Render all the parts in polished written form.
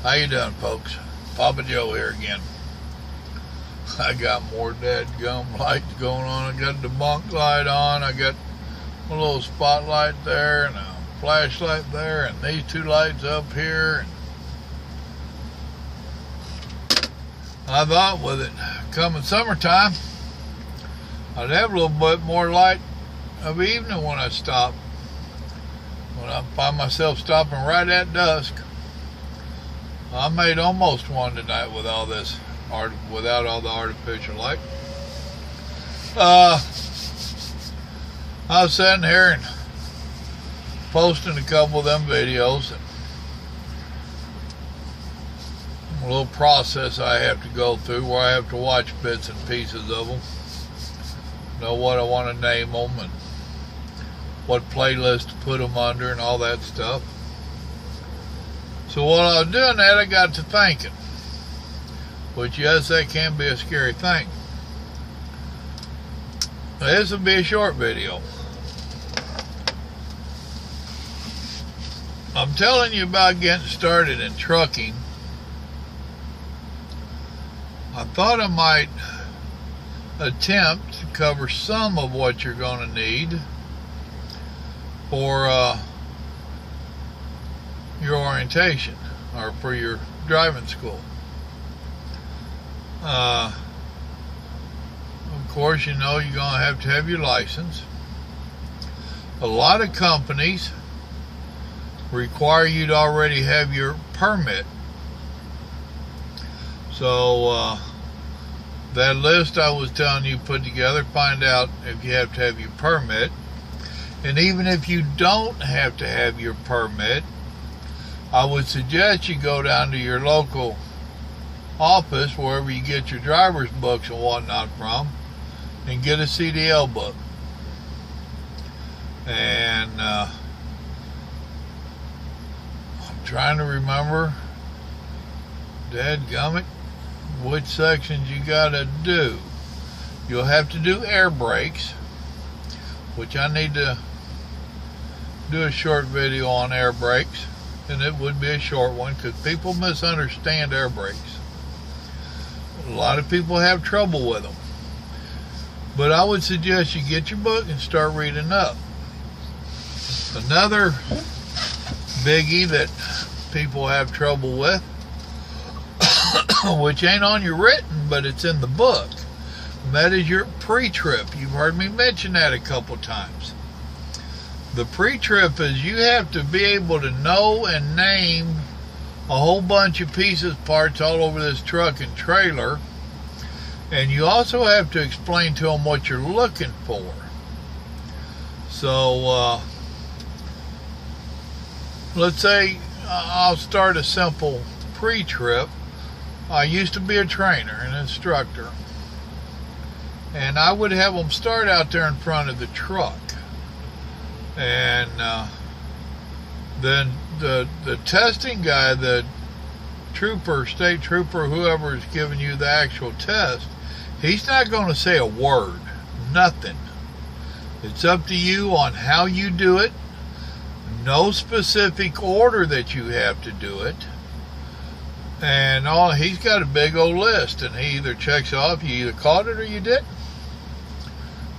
How you doing, folks? Papa Joe here again. I got more dadgum lights going on. I got the bunk light on. I got a little spotlight there and a flashlight there and these two lights up here. I thought with it coming summertime, I'd have a little bit more light of evening when I stop. When I find myself stopping right at dusk. I made almost one tonight with all this without all the artificial light. I was sitting here and posting a couple of them videos. A little process I have to go through where I have to watch bits and pieces of them. Know what I want to name them and what playlist to put them under and all that stuff. So while I was doing that, I got to thinking, which yes, that can be a scary thing. This will be a short video. I'm telling you about getting started in trucking. I thought I might attempt to cover some of what you're going to need for your orientation or for your driving school. Of course, you know you're going to have your license. A lot of companies require you to already have your permit. So that list I was telling you put together, find out if you have to have your permit. And even if you don't have to have your permit, I would suggest you go down to your local office, wherever you get your driver's books and whatnot from, and get a CDL book. And I'm trying to remember, dadgummit, which sections you gotta do. You'll have to do air brakes, which I need to do a short video on air brakes, and it would be a short one because people misunderstand air brakes. A lot of people have trouble with them, but I would suggest you get your book and start reading up. Another biggie that people have trouble with, which ain't on your written, but it's in the book, and that is your pre-trip. You've heard me mention that a couple times. The pre-trip is you have to be able to know and name a whole bunch of pieces, parts all over this truck and trailer, and you also have to explain to them what you're looking for. So let's say I'll start a simple pre-trip. I used to be a trainer, an instructor, and I would have them start out there in front of the truck. And then the testing guy, the trooper, state trooper, whoever is giving you the actual test, he's not going to say a word, nothing. It's up to you on how you do it. No specific order that you have to do it. And he's got a big old list, and he either checks off you either caught it or you didn't.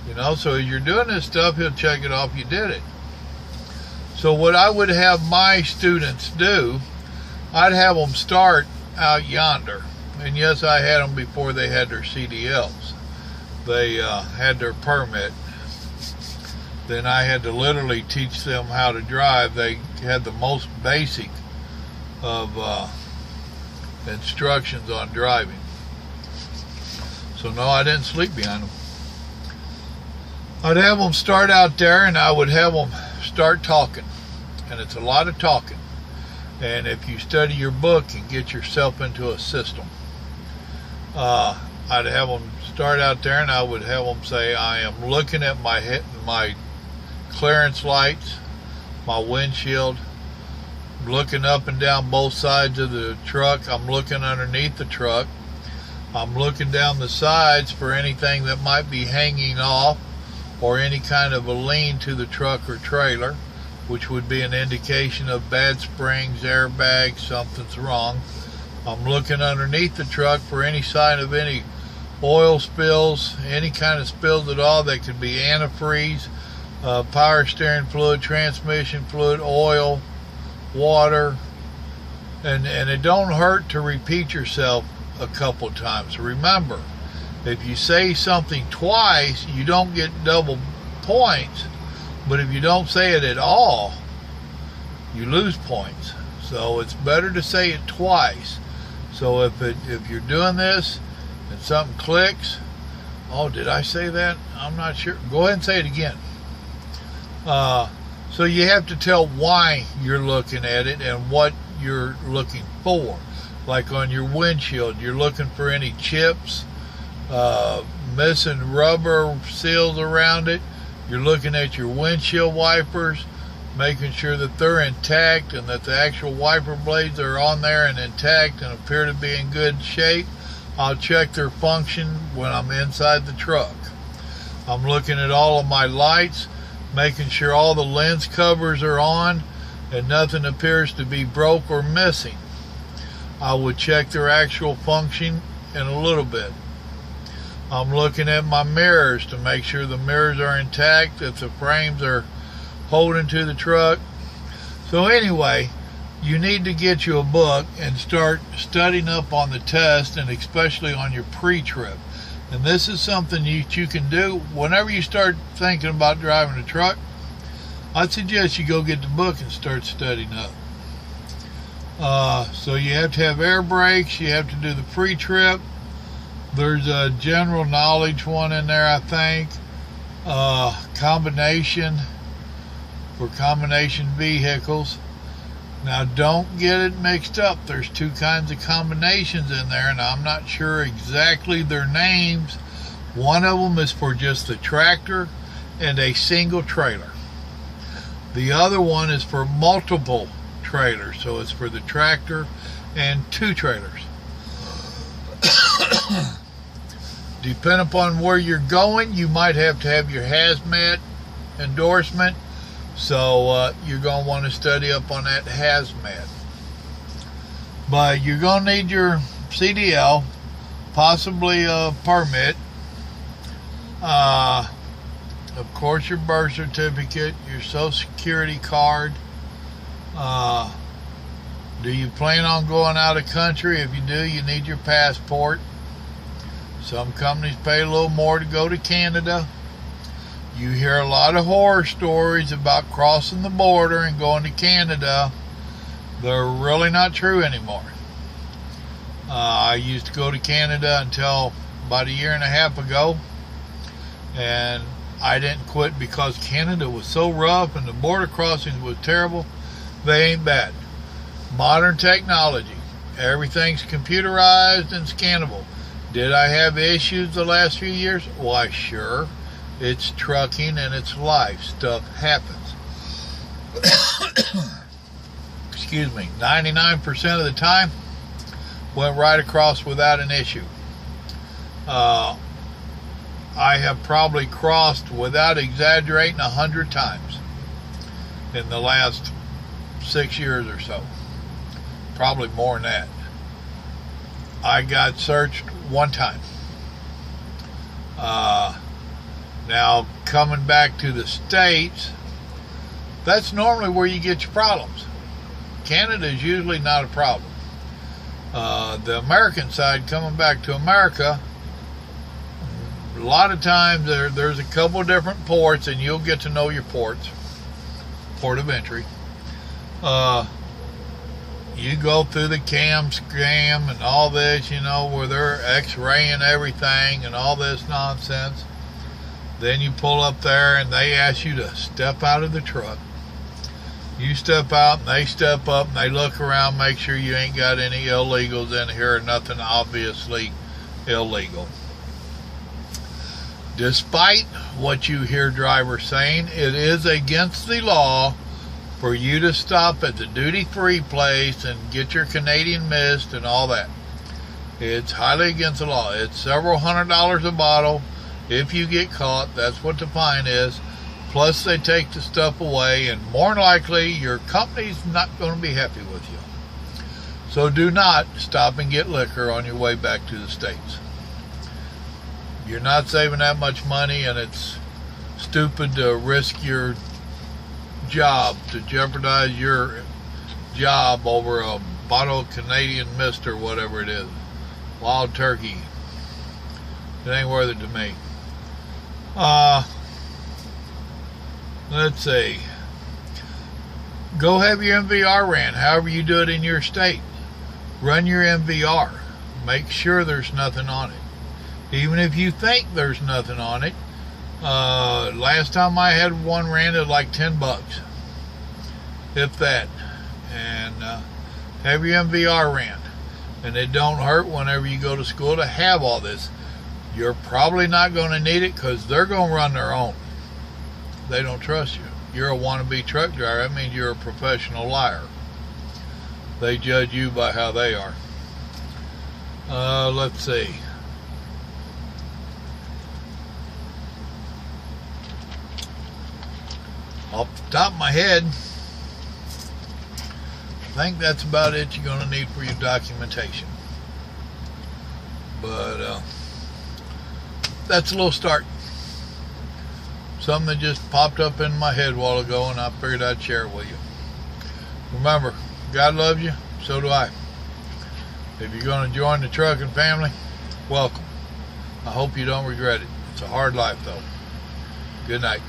You know, so as you're doing this stuff, he'll check it off you did it. So what I would have my students do, I'd have them start out yonder. And yes, I had them before they had their CDLs. They had their permit. Then I had to literally teach them how to drive. They had the most basic of instructions on driving. So no, I didn't sleep behind them. I'd have them start out there, and I would have them start talking. And it's a lot of talking. And if you study your book and get yourself into a system, I'd have them start out there, and I would have them say, I am looking at my clearance lights, my windshield, looking up and down both sides of the truck. I'm looking underneath the truck. I'm looking down the sides for anything that might be hanging off or any kind of a lean to the truck or trailer. which would be an indication of bad springs, airbags, something's wrong. I'm looking underneath the truck for any sign of any oil spills, any kind of spills at all. That could be antifreeze, power steering fluid, transmission fluid, oil, water, and it don't hurt to repeat yourself a couple times. Remember, if you say something twice, you don't get double points, but if you don't say it at all, you lose points. So it's better to say it twice. So if you're doing this and something clicks, oh, did I say that? I'm not sure. Go ahead and say it again. So you have to tell why you're looking at it and what you're looking for. Like on your windshield, you're looking for any chips, missing rubber seals around it. You're looking at your windshield wipers, making sure that they're intact and that the actual wiper blades are on there and intact and appear to be in good shape. I'll check their function when I'm inside the truck. I'm looking at all of my lights, making sure all the lens covers are on and nothing appears to be broke or missing. I would check their actual function in a little bit. I'm looking at my mirrors to make sure the mirrors are intact, that the frames are holding to the truck. So anyway, you need to get you a book and start studying up on the test, and especially on your pre-trip. And this is something you can do whenever you start thinking about driving a truck. I'd suggest you go get the book and start studying up. So you have to have air brakes, you have to do the pre-trip. There's a general knowledge one in there, I think. Combination for combination vehicles. Now don't get it mixed up. There's two kinds of combinations in there, and I'm not sure exactly their names. One of them is for just the tractor and a single trailer. The other one is for multiple trailers, so it's for the tractor and two trailers. Depending upon where you're going, you might have to have your hazmat endorsement, so you're going to want to study up on that hazmat. But you're going to need your CDL, possibly a permit, of course your birth certificate, your social security card. Do you plan on going out of country? If you do, you need your passport. Some companies pay a little more to go to Canada. You hear a lot of horror stories about crossing the border and going to Canada. They're really not true anymore. I used to go to Canada until about a year and a half ago, and I didn't quit because Canada was so rough and the border crossings was terrible. They ain't bad. Modern technology. Everything's computerized and scannable. Did I have issues the last few years? Why, sure. It's trucking and it's life. Stuff happens. Excuse me. 99% of the time, went right across without an issue. I have probably crossed, without exaggerating, 100 times in the last 6 years or so. Probably more than that. I got searched one time. Now, coming back to the States, that's normally where you get your problems. Canada is usually not a problem. The American side, coming back to America, a lot of times there's a couple different ports, and you'll get to know your ports. Port of entry. You go through the cam scam and all this, where they're x-raying everything and all this nonsense. Then you pull up there and they ask you to step out of the truck. You step out and they step up and they look around, make sure you ain't got any illegals in here or nothing obviously illegal. Despite what you hear drivers saying, it is against the law for you to stop at the duty-free place and get your Canadian Mist and all that. It's highly against the law. It's several $100s a bottle if you get caught. That's what the fine is. Plus they take the stuff away, and more than likely your company's not going to be happy with you. So do not stop and get liquor on your way back to the States. You're not saving that much money, and it's stupid to risk your job, to jeopardize your job over a bottle of Canadian Mist or whatever it is. Wild Turkey. It ain't worth it to me. Let's see. Go have your MVR ran, however you do it in your state. Run your MVR. Make sure there's nothing on it. Even if you think there's nothing on it, last time I had one ran at like $10, if that. And have your MVR ran. And it don't hurt whenever you go to school to have all this. You're probably not going to need it because they're going to run their own. They don't trust you. You're a wannabe truck driver. That means you're a professional liar. They judge you by how they are. Let's see. Off the top of my head, I think that's about it you're going to need for your documentation. But that's a little start. Something that just popped up in my head a while ago, and I figured I'd share it with you. Remember, God loves you, so do I. If you're going to join the trucking family, welcome. I hope you don't regret it. It's a hard life, though. Good night.